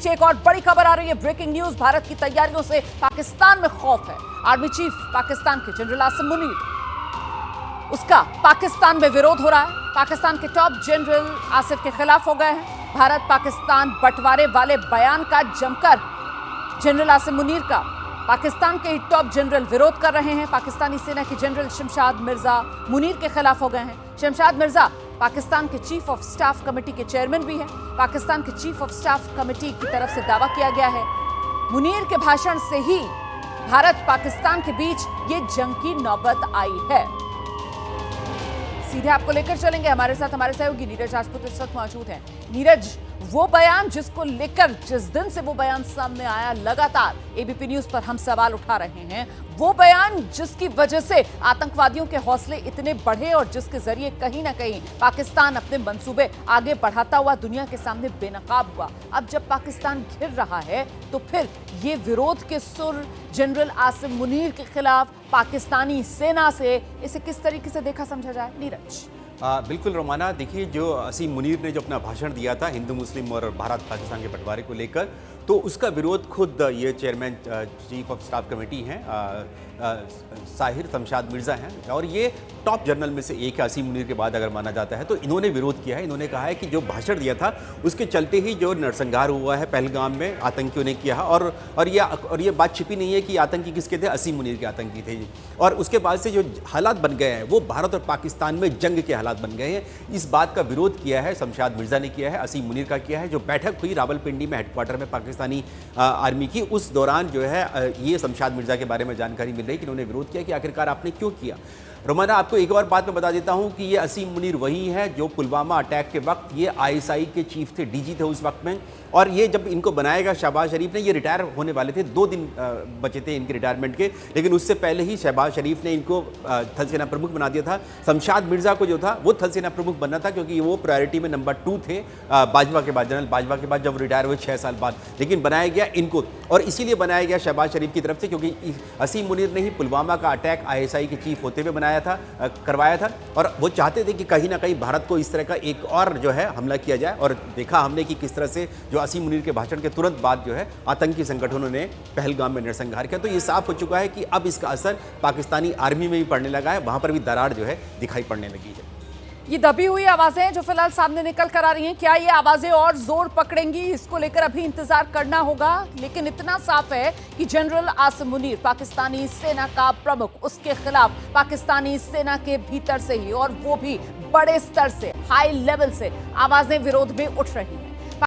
बीच एक और बड़ी खबर आ रही है, ब्रेकिंग न्यूज। भारत की तैयारियों से पाकिस्तान में खौफ है। आर्मी चीफ पाकिस्तान के जनरल आसिम मुनीर, उसका पाकिस्तान में विरोध हो रहा है। पाकिस्तान के टॉप जनरल आसिफ के खिलाफ हो गए हैं। भारत पाकिस्तान बंटवारे वाले बयान का जमकर जनरल आसिम मुनीर का पाकिस्तान के टॉप जनरल विरोध कर रहे हैं। पाकिस्तानी सेना के जनरल शमशाद मिर्जा मुनीर के खिलाफ हो गए हैं। शमशाद मिर्जा पाकिस्तान के चीफ ऑफ स्टाफ कमेटी के चेयरमैन भी हैं। पाकिस्तान के चीफ ऑफ स्टाफ कमेटी की तरफ से दावा किया गया है, मुनीर के भाषण से ही भारत पाकिस्तान के बीच ये जंग की नौबत आई है। सीधे आपको लेकर चलेंगे, हमारे साथ हमारे सहयोगी नीरज राजपूत इस वक्त मौजूद हैं। नीरज, वो बयान जिसको लेकर जिस दिन से वो बयान सामने आया, लगातार एबीपी न्यूज पर हम सवाल उठा रहे हैं, वो बयान जिसकी वजह से आतंकवादियों के हौसले इतने बढ़े और जिसके जरिए कहीं ना कहीं पाकिस्तान अपने मंसूबे आगे बढ़ाता हुआ दुनिया के सामने बेनकाब हुआ। अब जब पाकिस्तान घिर रहा है तो फिर ये विरोध के सुर जनरल आसिम मुनीर के खिलाफ पाकिस्तानी सेना से, इसे किस तरीके से देखा समझा जाए नीरज? बिल्कुल रोमाना, देखिए जो आसिम मुनीर ने जो अपना भाषण दिया था हिंदू मुस्लिम और भारत पाकिस्तान के बंटवारे को लेकर, तो उसका विरोध खुद ये chairman chief of staff committee हैं साहिर शमशाद मिर्ज़ा हैं, और ये टॉप जनरल में से एक है आसिम मुनीर के बाद अगर माना जाता है। तो इन्होंने विरोध किया है। इन्होंने कहा है कि जो भाषण दिया था उसके चलते ही जो नरसंहार हुआ है पहलगाम में आतंकियों ने किया, और ये बात छिपी नहीं है कि आतंकी किसके थे, आसिम मुनीर के आतंकी थे। और उसके बाद से जो हालात बन गए हैं वो भारत और पाकिस्तान में जंग के हालात बन गए हैं। इस बात का विरोध किया है शमशाद मिर्ज़ा ने किया है, आसिम मुनीर का किया है। जो बैठक हुई रावलपिंडी में हेडक्वार्टर में पाकिस्तानी आर्मी की, उस दौरान जो है ये शमशाद मिर्ज़ा के बारे में जानकारी मिल रही कि इन्होंने विरोध किया कि आखिरकार आपने क्यों किया। रोमाना, आपको एक और बात मैं बता देता हूं कि ये आसिम मुनीर वही है जो पुलवामा अटैक के वक्त ये आईएसआई के चीफ थे, डीजी थे उस वक्त में। और ये जब इनको बनाएगा शहबाज शरीफ ने, ये रिटायर होने वाले थे, 2 दिन बचे थे इनके रिटायरमेंट के, लेकिन उससे पहले ही शहबाज शरीफ ने इनको थल सेना प्रमुख बना दिया था। शमशाद मिर्ज़ा को जो था वो थल सेना प्रमुख बनना था, क्योंकि वो प्रायोरिटी में नंबर 2 थे बाजवा के बाद, जनरल बाजवा के बाद, जब रिटायर हुए 6 साल बाद। लेकिन बनाया गया इनको, और इसीलिए बनाया गया शहबाज शरीफ की तरफ से, क्योंकि आसिम मुनीर ने ही पुलवामा का अटैक आईएसआई के चीफ होते हुए बनाया था, करवाया था, और वो चाहते थे कि कहीं ना कहीं भारत को इस तरह का एक और जो है हमला किया जाए। और देखा हमने कि किस तरह से जो आसिम मुनीर के भाषण के तुरंत बाद जो है आतंकी संगठनों ने पहलगाम में नरसंहार किया। तो ये साफ हो चुका है कि अब इसका असर पाकिस्तानी आर्मी में भी पड़ने लगा है, वहां पर भी दरार जो है दिखाई पड़ने लगी है। ये दबी हुई आवाजें जो फिलहाल सामने निकल कर आ रही हैं, क्या ये आवाजें और जोर पकड़ेंगी, इसको लेकर अभी इंतजार करना होगा। लेकिन इतना साफ है कि जनरल आसिम मुनीर पाकिस्तानी सेना का प्रमुख, उसके खिलाफ पाकिस्तानी सेना के भीतर से ही, और वो भी बड़े स्तर से, हाई लेवल से आवाजें विरोध में उठ रही हैं।